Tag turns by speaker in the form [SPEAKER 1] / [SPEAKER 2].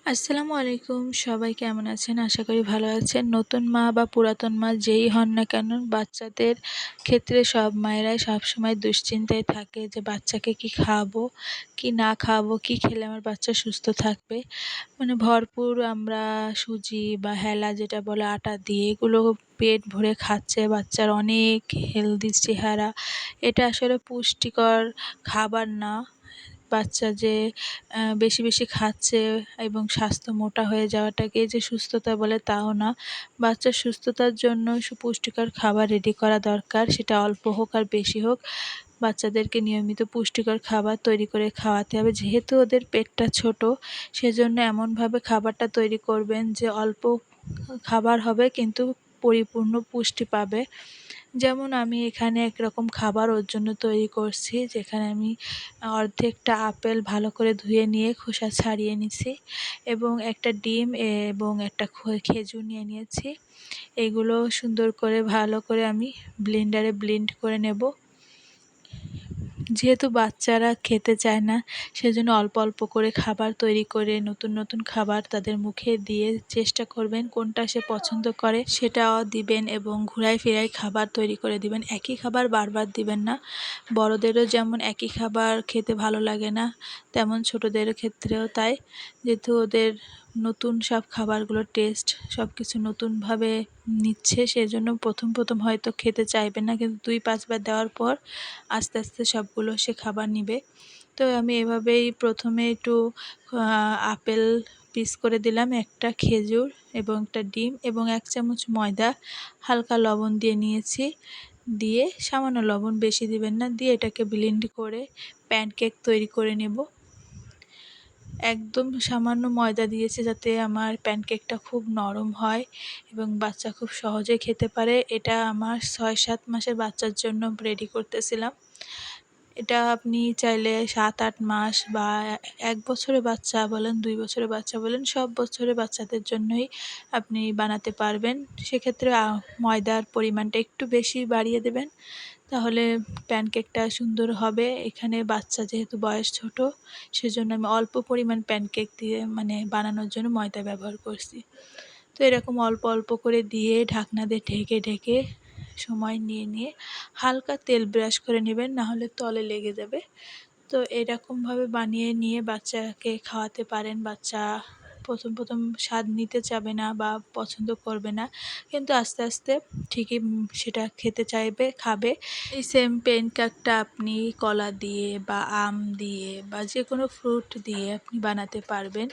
[SPEAKER 1] আসসালামু আলাইকুম। সবাই কেমন আছেন? আশা করি ভালো আছেন। নতুন মা বা পুরাতন মা যেই হন না কেন, বাচ্চাদের ক্ষেত্রে সব মায়েরাই সবসময় দুশ্চিন্তায় থাকে যে বাচ্চাকে কি খাওয়াবো, কি না খাওয়াবো, কি খেলে আমার বাচ্চা সুস্থ থাকবে। মানে ভরপুর আমরা সুজি বা হেলা যেটা বলে আটা দিয়ে এগুলো পেট ভরে খাচ্ছে, বাচ্চার অনেক হেলদি চেহারা। এটা আসলে পুষ্টিকর খাবার না। বাচ্চা যে বেশি, বেশি খাচ্ছে এবং স্বাস্থ্য মোটা হয়ে যাওয়াটাকেই যে সুস্থতা বলে তাও না। বাচ্চার সুস্থতার জন্য সুপুষ্টিকর খাবার রেডি করা দরকার। সেটা অল্প হোক আর বেশি হোক, বাচ্চাদেরকে নিয়মিত পুষ্টিকর খাবার তৈরি করে খাওয়াতে হবে। যেহেতু ওদের পেটটা ছোট, সেজন্য এমনভাবে খাবারটা তৈরি করবেন যে অল্প খাবার হবে কিন্তু পরিপূর্ণ পুষ্টি পাবে। যেমন আমি এখানে একরকম খাবার ওর জন্য তৈরি করছি, যেখানে আমি অর্ধেকটা আপেল ভালো করে ধুয়ে নিয়ে খোসা ছাড়িয়ে নিছি এবং একটা ডিম এবং একটা খেজুর নিয়ে নিয়েছি। এগুলো সুন্দর করে ভালো করে আমি ব্লেন্ডারে ব্লেন্ড করে নেব। যেহেতু বাচ্চারা খেতে চায় না, সেজন্য অল্প অল্প করে খাবার তৈরি করে নতুন নতুন খাবার তাদের মুখে দিয়ে চেষ্টা করবেন কোনটা সে পছন্দ করে সেটাও দিবেন এবং ঘুরায় ফিরায় খাবার তৈরি করে দিবেন। একই খাবার বারবার দিবেন না। বড়দেরও যেমন একই খাবার খেতে ভালো লাগে না, তেমন ছোটদের ক্ষেত্রেও তাই। যেহেতু ওদের নতুন সব খাবারগুলোর টেস্ট সব কিছু নতুনভাবে নিচ্ছে, সেজন্য প্রথম হয়তো খেতে চাইবে না, কিন্তু ২-৫ বার দেওয়ার পর আস্তে আস্তে সবগুলো সে খাবার নিবে। তো আমি এভাবেই প্রথমে একটু আপেল পিস করে দিলাম, একটা খেজুর এবং একটা ডিম এবং ১ চামচ ময়দা হালকা লবণ দিয়ে নিয়েছি। দিয়ে সামান্য লবণ, বেশি দিবেন না, দিয়ে এটাকে ব্লেন্ড করে প্যানকেক তৈরি করে নেব। একদম সামান্য ময়দা দিয়েছি যাতে আমার প্যানকেকটা খুব নরম হয় এবং বাচ্চা খুব সহজে খেতে পারে। এটা আমার ৬-৭ মাসের বাচ্চার জন্য রেডি করতেছিলাম। এটা আপনি চাইলে ৭-৮ মাস বা ১ বছরের বাচ্চা বলেন, ২ বছরের বাচ্চা বলেন, সব বছরের বাচ্চাদের জন্যই আপনি বানাতে পারবেন। সেক্ষেত্রে ময়দার পরিমাণটা একটু বেশি বাড়িয়ে দেবেন, তাহলে প্যানকেকটা সুন্দর হবে। এখানে বাচ্চা যেহেতু বয়স ছোট, সেজন্য আমি অল্প পরিমাণ প্যানকেক দিয়ে বানানোর জন্য ময়দা ব্যবহার করছি। তো এরকম অল্প অল্প করে দিয়ে ঢাকনা দিয়ে ঢেকে ঢেকে সময় নিয়ে নিয়ে হালকা তেল ব্রাশ করে নেবেন, নাহলে তলে লেগে যাবে। তো এরকমভাবে বানিয়ে নিয়ে বাচ্চাকে খাওয়াতে পারেন। বাচ্চা প্রথম স্বাদ নিতে চাবে না বা পছন্দ করবে না, কিন্তু আস্তে আস্তে ঠিকই সেটা খেতে চাইবে, খাবে। এই সেম প্যানকেকটা আপনি কলা দিয়ে বা আম দিয়ে বা যে কোনো ফ্রুট দিয়ে আপনি বানাতে পারবেন।